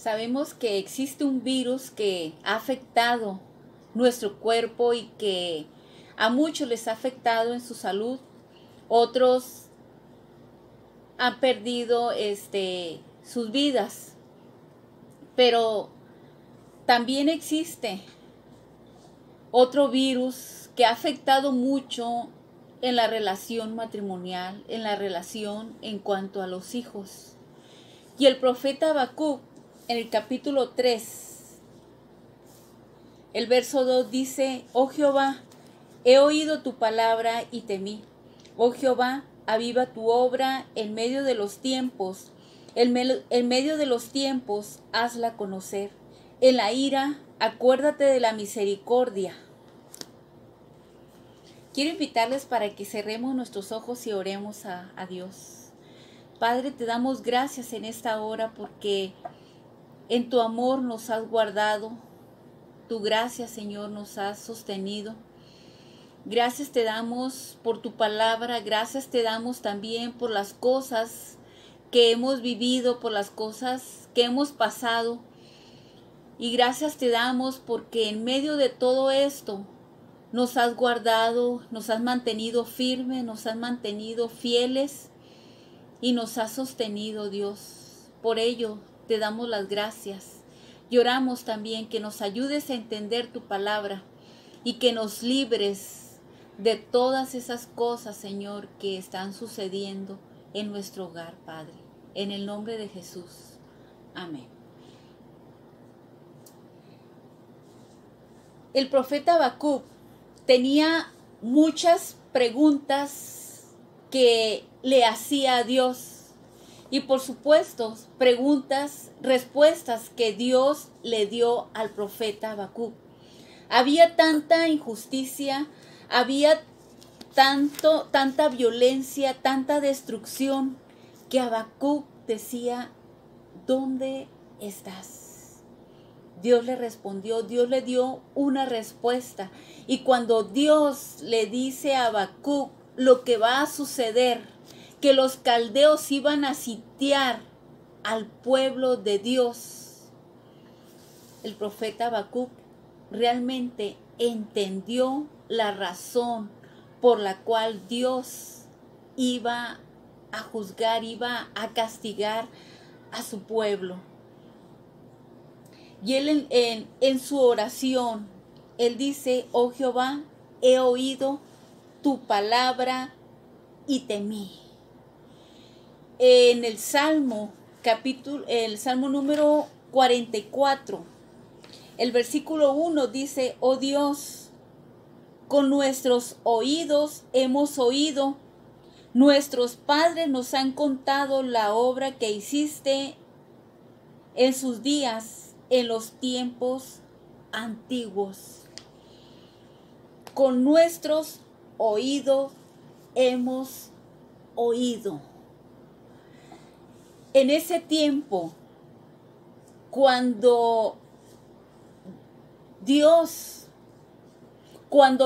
Sabemos que existe un virus que ha afectado nuestro cuerpo y que a muchos les ha afectado en su salud. Otros han perdido sus vidas. Pero también existe otro virus que ha afectado mucho en la relación matrimonial, en la relación en cuanto a los hijos. Y el profeta Habacuc, en el capítulo 3, el verso 2 dice: Oh Jehová, he oído tu palabra y temí. Oh Jehová, aviva tu obra en medio de los tiempos. En medio de los tiempos, hazla conocer. En la ira, acuérdate de la misericordia. Quiero invitarles para que cerremos nuestros ojos y oremos a Dios. Padre, te damos gracias en esta hora porque en tu amor nos has guardado. Tu gracia, Señor, nos has sostenido. Gracias te damos por tu palabra. Gracias te damos también por las cosas que hemos vivido, por las cosas que hemos pasado. Y gracias te damos porque en medio de todo esto nos has guardado, nos has mantenido firmes, nos has mantenido fieles y nos has sostenido, Dios. Por ello te damos las gracias. Y oramos también que nos ayudes a entender tu palabra y que nos libres de todas esas cosas, Señor, que están sucediendo en nuestro hogar, Padre. En el nombre de Jesús. Amén. El profeta Habacuc tenía muchas preguntas que le hacía a Dios. Y por supuesto, respuestas que Dios le dio al profeta Habacuc. Había tanta injusticia, había tanta violencia, tanta destrucción, que Habacuc decía: ¿dónde estás? Dios le respondió, Dios le dio una respuesta. Y cuando Dios le dice a Habacuc lo que va a suceder, que los caldeos iban a sitiar al pueblo de Dios, el profeta Habacuc realmente entendió la razón por la cual Dios iba a juzgar, iba a castigar a su pueblo. Y él en su oración, él dice: Oh Jehová, he oído tu palabra y temí. En el Salmo número 44, el versículo 1 dice: Oh Dios, con nuestros oídos hemos oído, nuestros padres nos han contado la obra que hiciste en sus días, en los tiempos antiguos. Con nuestros oídos hemos oído. En ese tiempo, cuando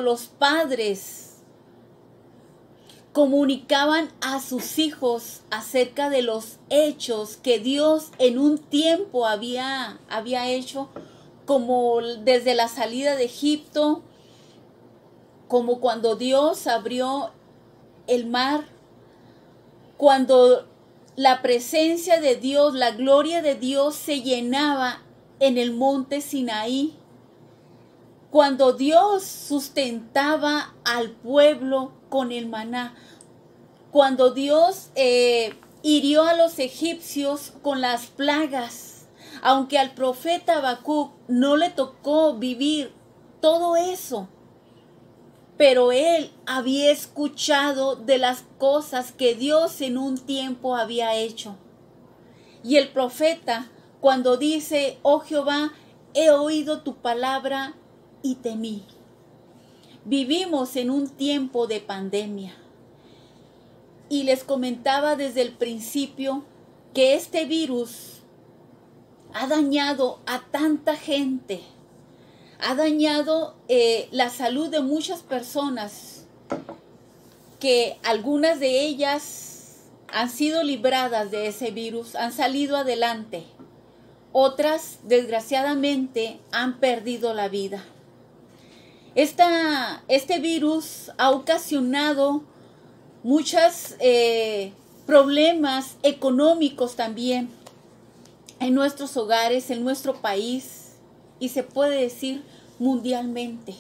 los padres comunicaban a sus hijos acerca de los hechos que Dios en un tiempo había hecho, como desde la salida de Egipto, como cuando Dios abrió el mar, cuando la presencia de Dios, la gloria de Dios se llenaba en el monte Sinaí, cuando Dios sustentaba al pueblo con el maná, cuando Dios hirió a los egipcios con las plagas, aunque al profeta Habacuc no le tocó vivir todo eso, pero él había escuchado de las cosas que Dios en un tiempo había hecho. Y el profeta, cuando dice: Oh Jehová, he oído tu palabra y temí. Vivimos en un tiempo de pandemia. Y les comentaba desde el principio que este virus ha dañado a tanta gente. Ha dañado la salud de muchas personas, que algunas de ellas han sido libradas de ese virus, han salido adelante. Otras, desgraciadamente, han perdido la vida. Este virus ha ocasionado muchos problemas económicos también en nuestros hogares, en nuestro país, y se puede decir mundialmente.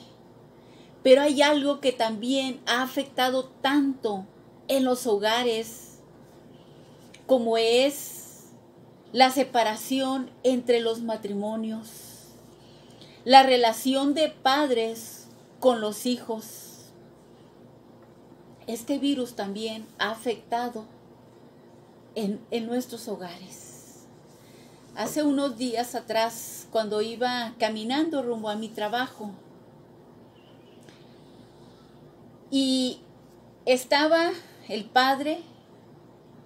Pero hay algo que también ha afectado tanto en los hogares, como es la separación entre los matrimonios, la relación de padres con los hijos. Este virus también ha afectado en nuestros hogares. Hace unos días atrás, cuando iba caminando rumbo a mi trabajo, y estaba el padre,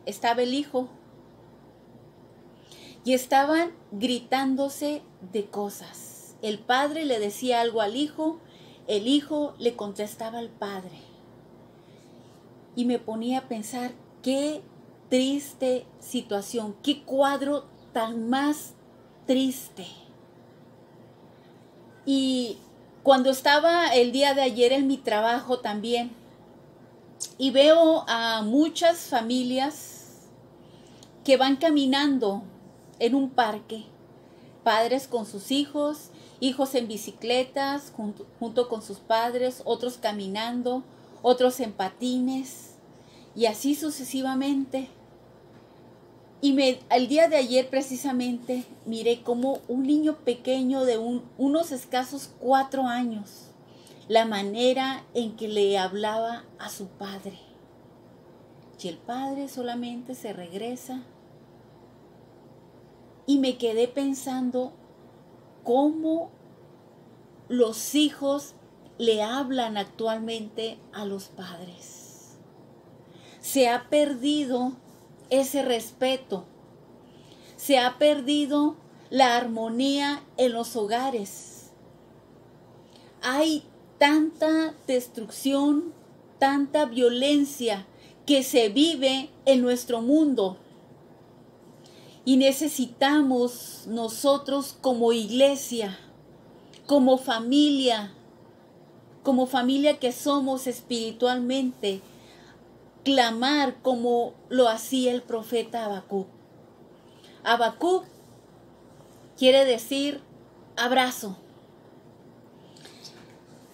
estaba el hijo, y estaban gritándose de cosas. El padre le decía algo al hijo, el hijo le contestaba al padre. Y me ponía a pensar, qué triste situación, qué cuadro tan más triste. Y cuando estaba el día de ayer en mi trabajo también, y veo a muchas familias que van caminando en un parque, padres con sus hijos, hijos en bicicletas junto con sus padres, otros caminando, otros en patines, y así sucesivamente. Y el día de ayer precisamente miré como un niño pequeño de unos escasos 4 años, la manera en que le hablaba a su padre. Y el padre solamente se regresa. Y me quedé pensando cómo los hijos le hablan actualmente a los padres. Se ha perdido ese respeto. Se ha perdido la armonía en los hogares. Hay tanta destrucción, tanta violencia que se vive en nuestro mundo. Y necesitamos nosotros como iglesia, como familia que somos espiritualmente, clamar como lo hacía el profeta Habacuc. Habacuc quiere decir abrazo.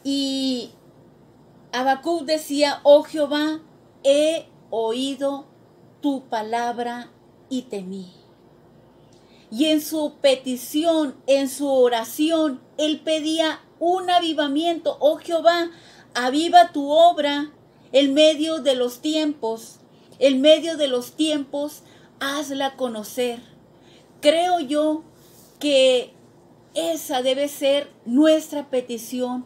Y Habacuc decía, oh Jehová, he oído tu palabra y temí. Y en su petición, en su oración, él pedía un avivamiento. Oh Jehová, aviva tu obra en medio de los tiempos. En medio de los tiempos, hazla conocer. Creo yo que esa debe ser nuestra petición.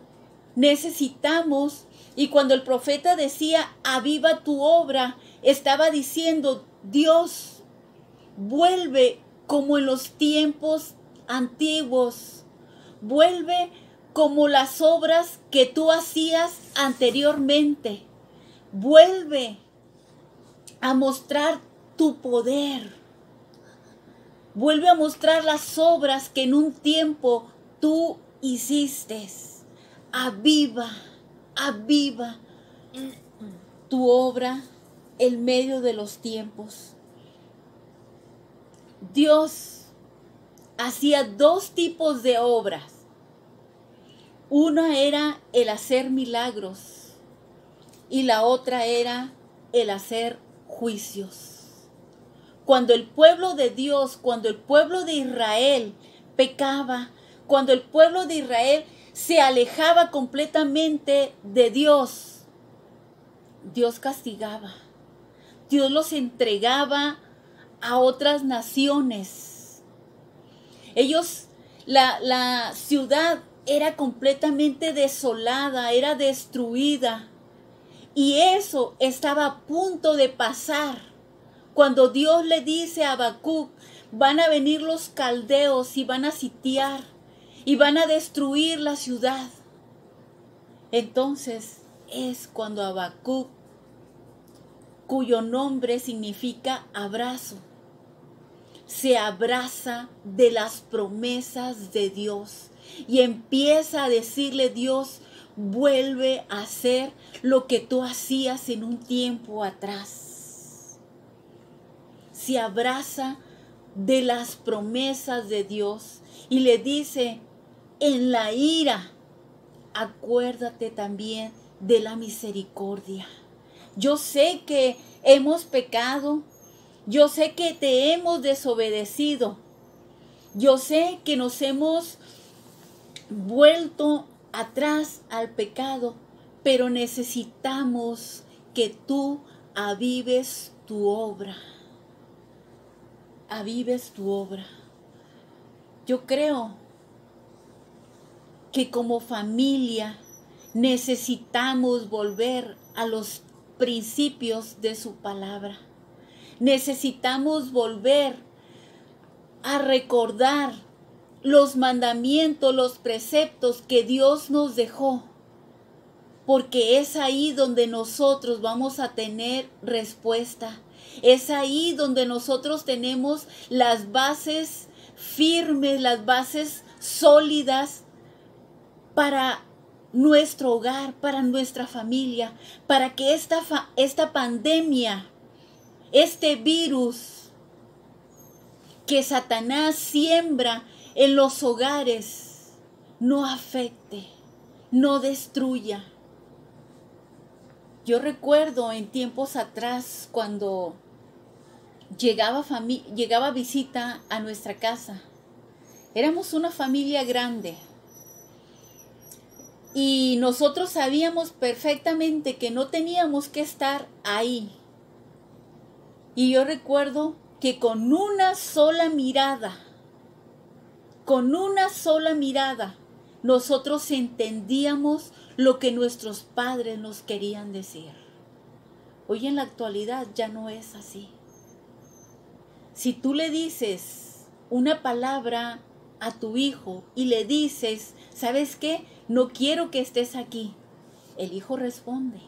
Necesitamos, y cuando el profeta decía, aviva tu obra, estaba diciendo, Dios, vuelve como en los tiempos antiguos. Vuelve como las obras que tú hacías anteriormente. Vuelve a mostrar tu poder. Vuelve a mostrar las obras que en un tiempo tú hiciste. Aviva, aviva tu obra en medio de los tiempos. Dios hacía 2 tipos de obras. Una era el hacer milagros y la otra era el hacer juicios. Cuando el pueblo de Dios, cuando el pueblo de Israel pecaba, cuando el pueblo de Israel se alejaba completamente de Dios, Dios castigaba. Dios los entregaba a otras naciones. La ciudad era completamente desolada, era destruida. Y eso estaba a punto de pasar. Cuando Dios le dice a Habacuc, van a venir los caldeos y van a sitiar y van a destruir la ciudad. Entonces es cuando se abraza de las promesas de Dios y empieza a decirle: Dios, vuelve a hacer lo que tú hacías en un tiempo atrás. Se abraza de las promesas de Dios y le dice: en la ira, acuérdate también de la misericordia. Yo sé que hemos pecado, yo sé que te hemos desobedecido, yo sé que nos hemos vuelto atrás al pecado, pero necesitamos que tú avives tu obra. Avives tu obra. Yo creo que como familia necesitamos volver a los principios de su palabra. Necesitamos volver a recordar los mandamientos, los preceptos que Dios nos dejó, porque es ahí donde nosotros vamos a tener respuesta. Es ahí donde nosotros tenemos las bases firmes, las bases sólidas para nuestro hogar, para nuestra familia, para que esta pandemia, este virus que Satanás siembra en los hogares, no afecte, no destruya. Yo recuerdo en tiempos atrás cuando llegaba visita a nuestra casa. Éramos una familia grande y nosotros sabíamos perfectamente que no teníamos que estar ahí. Y yo recuerdo que con una sola mirada, nosotros entendíamos lo que nuestros padres nos querían decir. Hoy en la actualidad ya no es así. Si tú le dices una palabra a tu hijo y le dices: ¿sabes qué? No quiero que estés aquí. El hijo responde.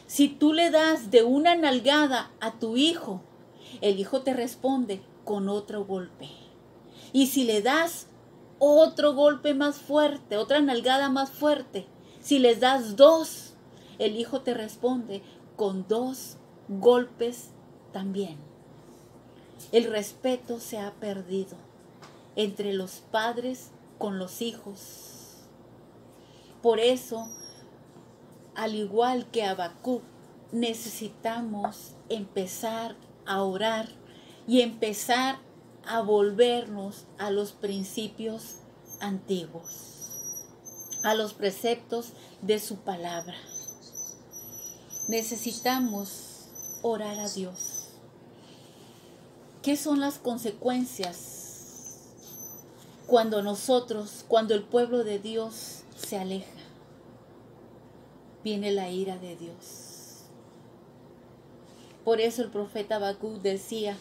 Si tú le das de una nalgada a tu hijo, el hijo te responde con otro golpe. Y si le das otro golpe más fuerte, otra nalgada más fuerte, si les das 2, el hijo te responde con 2 golpes también. El respeto se ha perdido entre los padres con los hijos. Por eso, al igual que Habacuc, necesitamos empezar a orar y empezar a volvernos a los principios antiguos, a los preceptos de su palabra. Necesitamos orar a Dios. ¿Qué son las consecuencias cuando el pueblo de Dios se aleja? Viene la ira de Dios. Por eso el profeta Habacuc decía: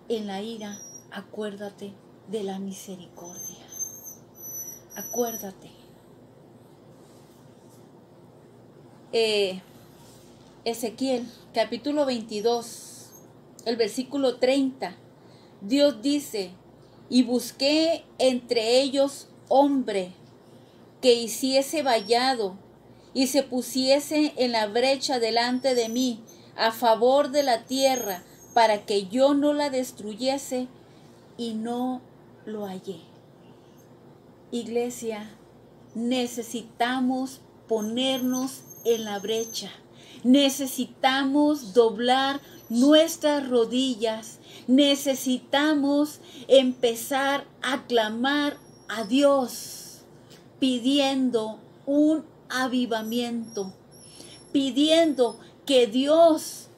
en la ira, acuérdate de la misericordia. Acuérdate. Ezequiel, capítulo 22, el versículo 30. Dios dice: y busqué entre ellos hombre que hiciese vallado y se pusiese en la brecha delante de mí a favor de la tierra, para que yo no la destruyese, y no lo hallé. Iglesia, necesitamos ponernos en la brecha. Necesitamos doblar nuestras rodillas. Necesitamos empezar a clamar a Dios, pidiendo un avivamiento, pidiendo que Dios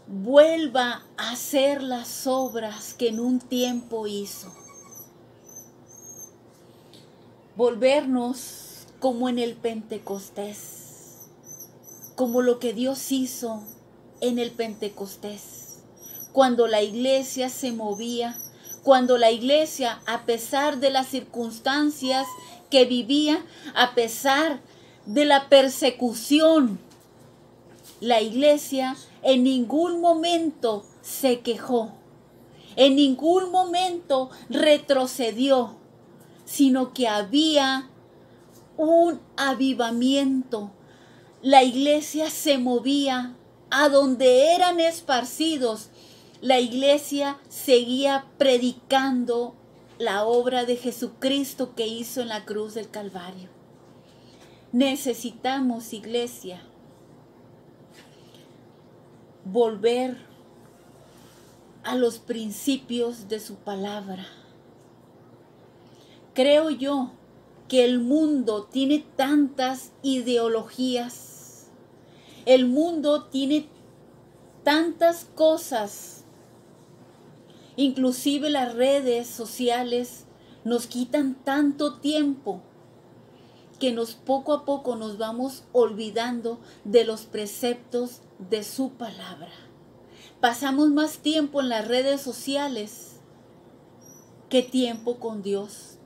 vuelva a hacer las obras que en un tiempo hizo. Volvernos como en el Pentecostés, como lo que Dios hizo en el Pentecostés, cuando la iglesia se movía, cuando la iglesia, a pesar de las circunstancias que vivía, a pesar de la persecución, la iglesia en ningún momento se quejó. En ningún momento retrocedió, sino que había un avivamiento. La iglesia se movía a donde eran esparcidos. La iglesia seguía predicando la obra de Jesucristo que hizo en la cruz del Calvario. Necesitamos, iglesia, volver a los principios de su palabra. Creo yo que el mundo tiene tantas ideologías, el mundo tiene tantas cosas, inclusive las redes sociales nos quitan tanto tiempo que poco a poco nos vamos olvidando de los preceptos de su palabra. Pasamos más tiempo en las redes sociales que tiempo con Dios.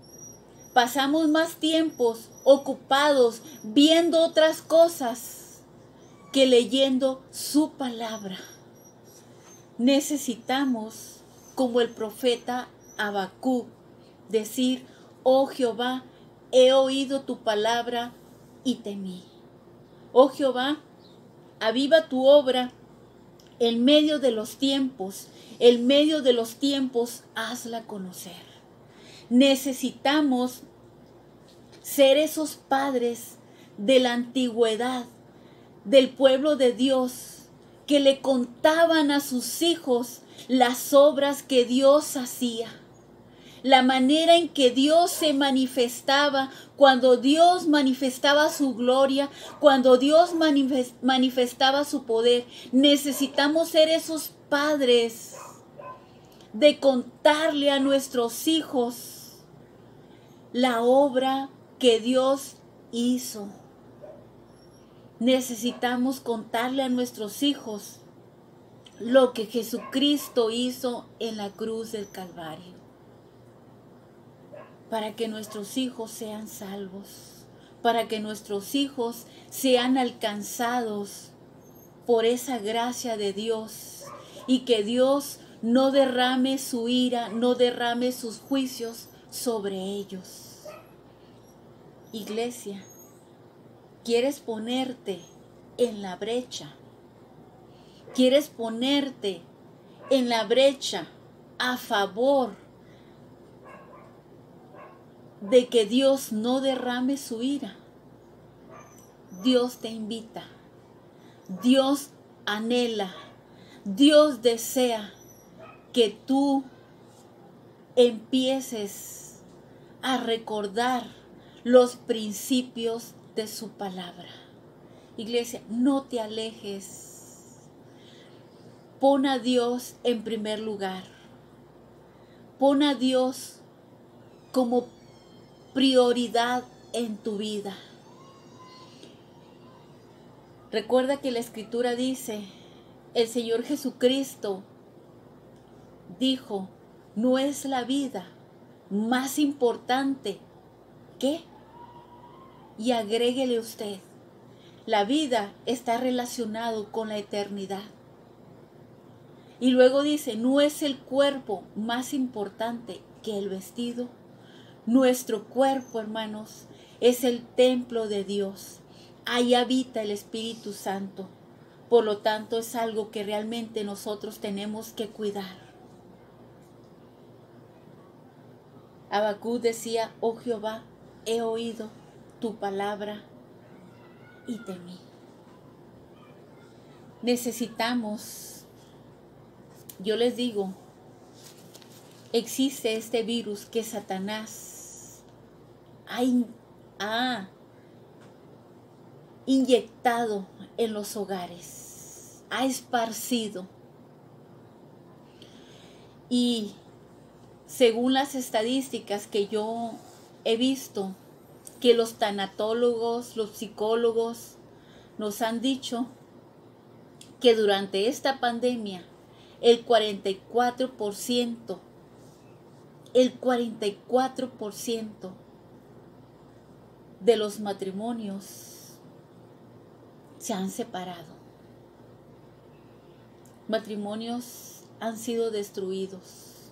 Pasamos más tiempos ocupados viendo otras cosas que leyendo su palabra. Necesitamos, como el profeta Habacuc, decir: oh Jehová, he oído tu palabra y temí. Oh Jehová, aviva tu obra en medio de los tiempos, hazla conocer. Necesitamos ser esos padres de la antigüedad, del pueblo de Dios, que le contaban a sus hijos las obras que Dios hacía, la manera en que Dios se manifestaba, cuando Dios manifestaba su gloria, cuando Dios manifestaba su poder. Necesitamos ser esos padres de contarle a nuestros hijos la obra que Dios hizo. Necesitamos contarle a nuestros hijos lo que Jesucristo hizo en la cruz del Calvario, para que nuestros hijos sean salvos, para que nuestros hijos sean alcanzados por esa gracia de Dios, y que Dios no derrame su ira, no derrame sus juicios sobre ellos. Iglesia, ¿quieres ponerte en la brecha? ¿Quieres ponerte en la brecha a favor de que Dios no derrame su ira? Dios te invita, Dios anhela, Dios desea que tú empieces a recordar los principios de su palabra. Iglesia, no te alejes. Pon a Dios en primer lugar. Pon a Dios como prioridad en tu vida. Recuerda que la Escritura dice, el Señor Jesucristo dijo: no es la vida más importante que, y agréguele usted, la vida está relacionado con la eternidad. Y luego dice, no es el cuerpo más importante que el vestido. Nuestro cuerpo, hermanos, es el templo de Dios. Ahí habita el Espíritu Santo. Por lo tanto, es algo que realmente nosotros tenemos que cuidar. Habacuc decía, oh Jehová, he oído tu palabra y temí. Necesitamos, yo les digo, existe este virus que Satanás ha inyectado en los hogares, ha esparcido. Y según las estadísticas que yo he visto, que los tanatólogos, los psicólogos nos han dicho que durante esta pandemia el 44% de los matrimonios se han separado. Matrimonios han sido destruidos.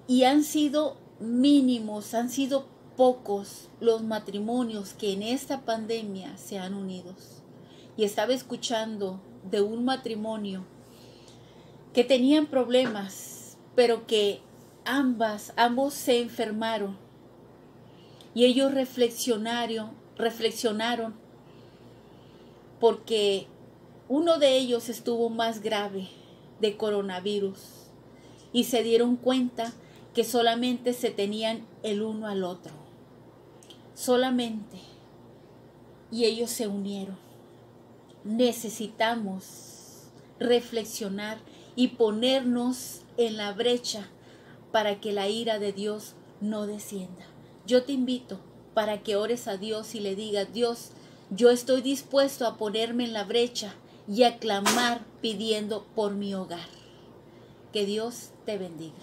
Y han sido mínimos, han sido pocos los matrimonios que en esta pandemia se han unido. Y estaba escuchando de un matrimonio que tenían problemas, pero que ambos se enfermaron. Y ellos reflexionaron porque uno de ellos estuvo más grave de coronavirus y se dieron cuenta que solamente se tenían el uno al otro. Solamente. Y ellos se unieron. Necesitamos reflexionar y ponernos en la brecha para que la ira de Dios no descienda. Yo te invito para que ores a Dios y le digas: Dios, yo estoy dispuesto a ponerme en la brecha y a clamar pidiendo por mi hogar. Que Dios te bendiga.